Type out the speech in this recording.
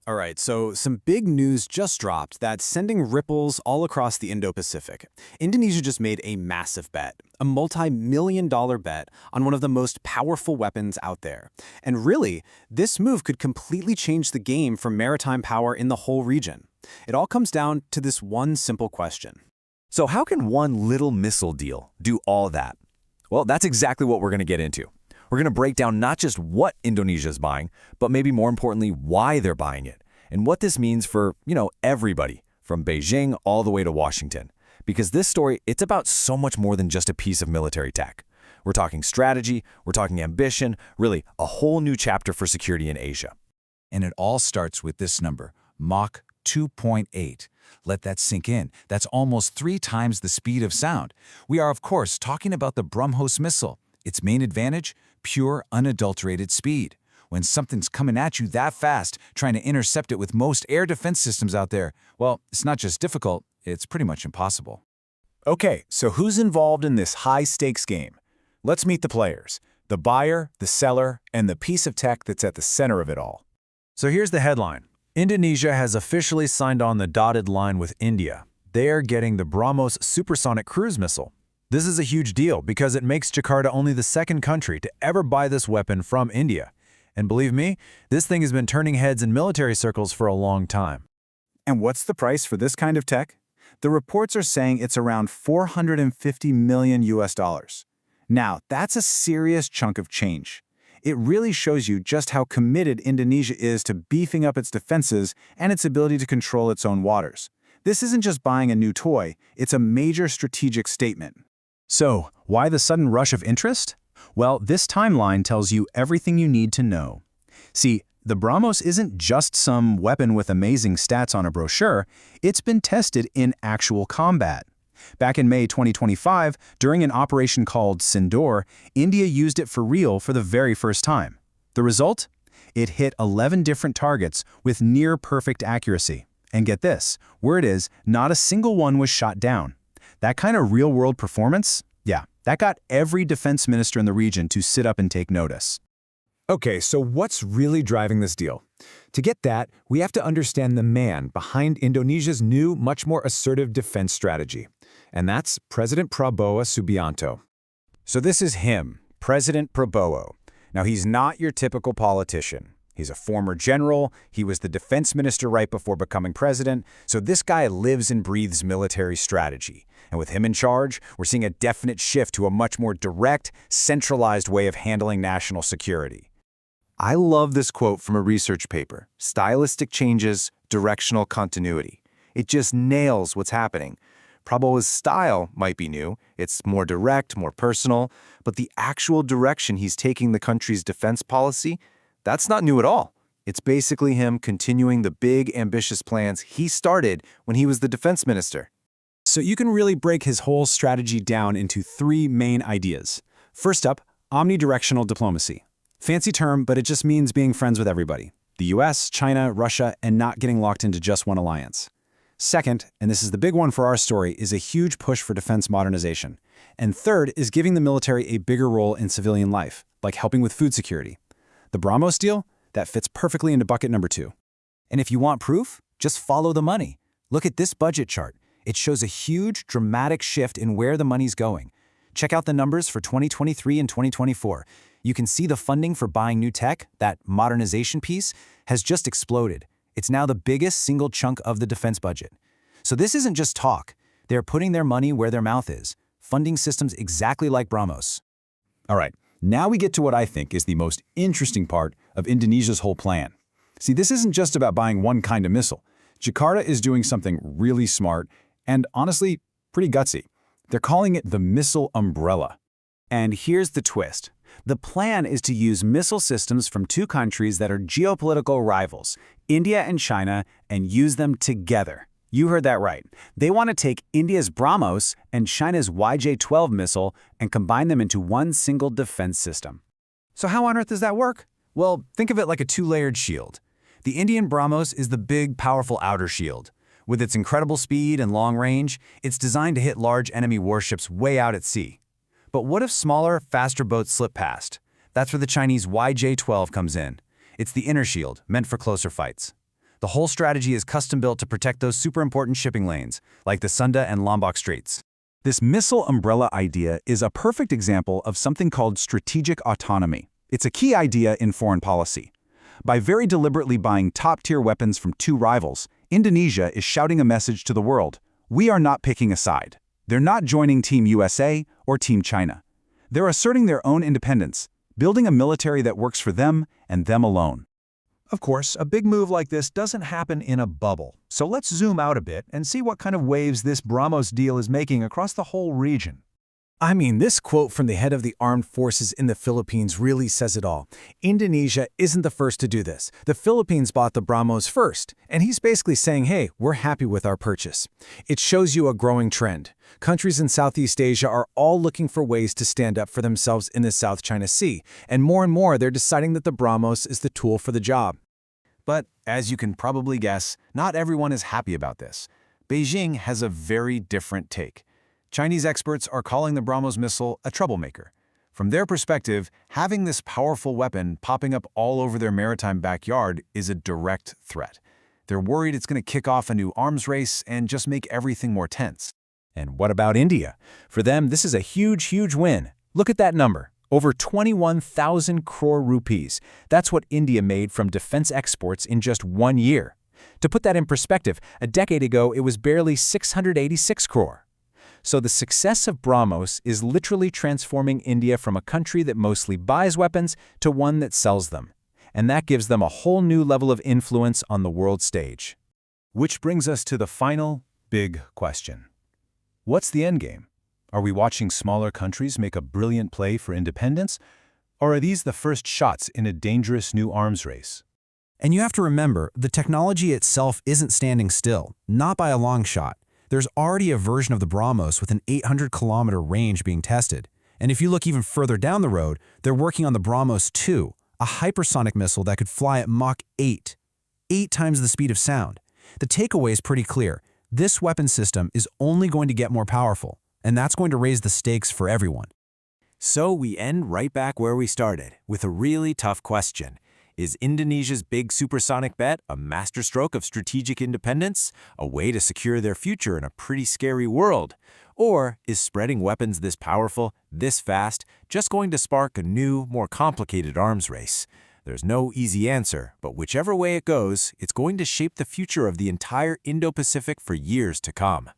All right, so some big news just dropped that's sending ripples all across the Indo-Pacific. Indonesia just made a massive bet, a multi-million-dollar bet on one of the most powerful weapons out there. And really, this move could completely change the game for maritime power in the whole region. It all comes down to this one simple question. So how can one little missile deal do all that? Well, that's exactly what we're going to get into. We're going to break down not just what Indonesia is buying, but maybe more importantly, why they're buying it, and what this means for, everybody, from Beijing all the way to Washington. Because this story, it's about so much more than just a piece of military tech. We're talking strategy, we're talking ambition, really a whole new chapter for security in Asia. And it all starts with this number, Mach 2.8. Let that sink in. That's almost 3 times the speed of sound. We are, of course, talking about the BrahMos missile. Its main advantage? Pure, unadulterated speed. When something's coming at you that fast, trying to intercept it with most air defense systems out there, well, it's not just difficult, it's pretty much impossible. Okay, so who's involved in this high-stakes game? Let's meet the players, the buyer, the seller, and the piece of tech that's at the center of it all. So here's the headline. Indonesia has officially signed on the dotted line with India. They are getting the BrahMos supersonic cruise missile. This is a huge deal because it makes Jakarta only the second country to ever buy this weapon from India. And believe me, this thing has been turning heads in military circles for a long time. And what's the price for this kind of tech? The reports are saying it's around $450 million US. Now, that's a serious chunk of change. It really shows you just how committed Indonesia is to beefing up its defenses and its ability to control its own waters. This isn't just buying a new toy, it's a major strategic statement. So, why the sudden rush of interest? Well, this timeline tells you everything you need to know. See, the BrahMos isn't just some weapon with amazing stats on a brochure, it's been tested in actual combat. Back in May 2025, during an operation called Sindoor, India used it for real for the very first time. The result? It hit 11 different targets with near-perfect accuracy. And get this, word is, not a single one was shot down. That kind of real-world performance? Yeah, that got every defense minister in the region to sit up and take notice. Okay, so what's really driving this deal? To get that, we have to understand the man behind Indonesia's new, much more assertive defense strategy. And that's President Prabowo Subianto. So this is him, President Prabowo. Now, he's not your typical politician. He's a former general, he was the defense minister right before becoming president, so this guy lives and breathes military strategy. And with him in charge, we're seeing a definite shift to a much more direct, centralized way of handling national security. I love this quote from a research paper, stylistic changes, directional continuity. It just nails what's happening. Prabowo's style might be new, it's more direct, more personal, but the actual direction he's taking the country's defense policy, that's not new at all. It's basically him continuing the big, ambitious plans he started when he was the defense minister. So you can really break his whole strategy down into 3 main ideas. First up, omnidirectional diplomacy. Fancy term, but it just means being friends with everybody. The US, China, Russia, and not getting locked into just one alliance. Second, and this is the big one for our story, is a huge push for defense modernization. And third is giving the military a bigger role in civilian life, like helping with food security. The BrahMos deal? That fits perfectly into bucket number 2. And if you want proof, just follow the money. Look at this budget chart. It shows a huge, dramatic shift in where the money's going. Check out the numbers for 2023 and 2024. You can see the funding for buying new tech, that modernization piece, has just exploded. It's now the biggest single chunk of the defense budget. So this isn't just talk. They're putting their money where their mouth is, funding systems exactly like BrahMos. All right, now we get to what I think is the most interesting part of Indonesia's whole plan. See, this isn't just about buying one kind of missile. Jakarta is doing something really smart and, honestly, pretty gutsy. They're calling it the missile umbrella. And here's the twist. The plan is to use missile systems from 2 countries that are geopolitical rivals, India and China, and use them together. You heard that right. They want to take India's BrahMos and China's YJ-12 missile and combine them into one single defense system. So how on earth does that work? Well, think of it like a 2-layered shield. The Indian BrahMos is the big, powerful outer shield. With its incredible speed and long range, it's designed to hit large enemy warships way out at sea. But what if smaller, faster boats slip past? That's where the Chinese YJ-12 comes in. It's the inner shield, meant for closer fights. The whole strategy is custom-built to protect those super important shipping lanes, like the Sunda and Lombok Straits. This missile umbrella idea is a perfect example of something called strategic autonomy. It's a key idea in foreign policy. By very deliberately buying top-tier weapons from two rivals, Indonesia is shouting a message to the world. We are not picking a side. They're not joining Team USA or Team China. They're asserting their own independence, building a military that works for them and them alone. Of course, a big move like this doesn't happen in a bubble. So let's zoom out a bit and see what kind of waves this BrahMos deal is making across the whole region. I mean, this quote from the head of the armed forces in the Philippines really says it all. Indonesia isn't the first to do this. The Philippines bought the BrahMos first, and he's basically saying, hey, we're happy with our purchase. It shows you a growing trend. Countries in Southeast Asia are all looking for ways to stand up for themselves in the South China Sea, and more they're deciding that the BrahMos is the tool for the job. But, as you can probably guess, not everyone is happy about this. Beijing has a very different take. Chinese experts are calling the BrahMos missile a troublemaker. From their perspective, having this powerful weapon popping up all over their maritime backyard is a direct threat. They're worried it's going to kick off a new arms race and just make everything more tense. And what about India? For them, this is a huge win. Look at that number. Over 21,000 crore rupees. That's what India made from defense exports in just 1 year. To put that in perspective, a decade ago it was barely 686 crore. So the success of BrahMos is literally transforming India from a country that mostly buys weapons to one that sells them. And that gives them a whole new level of influence on the world stage. Which brings us to the final big question. What's the endgame? Are we watching smaller countries make a brilliant play for independence? Or are these the first shots in a dangerous new arms race? And you have to remember, the technology itself isn't standing still, not by a long shot. There's already a version of the BrahMos with an 800-kilometer range being tested. And if you look even further down the road, they're working on the BrahMos 2, a hypersonic missile that could fly at Mach 8, 8 times the speed of sound. The takeaway is pretty clear. This weapon system is only going to get more powerful, and that's going to raise the stakes for everyone. So we end right back where we started, with a really tough question. Is Indonesia's big supersonic bet a masterstroke of strategic independence, a way to secure their future in a pretty scary world? Or is spreading weapons this powerful, this fast, just going to spark a new, more complicated arms race? There's no easy answer, but whichever way it goes, it's going to shape the future of the entire Indo-Pacific for years to come.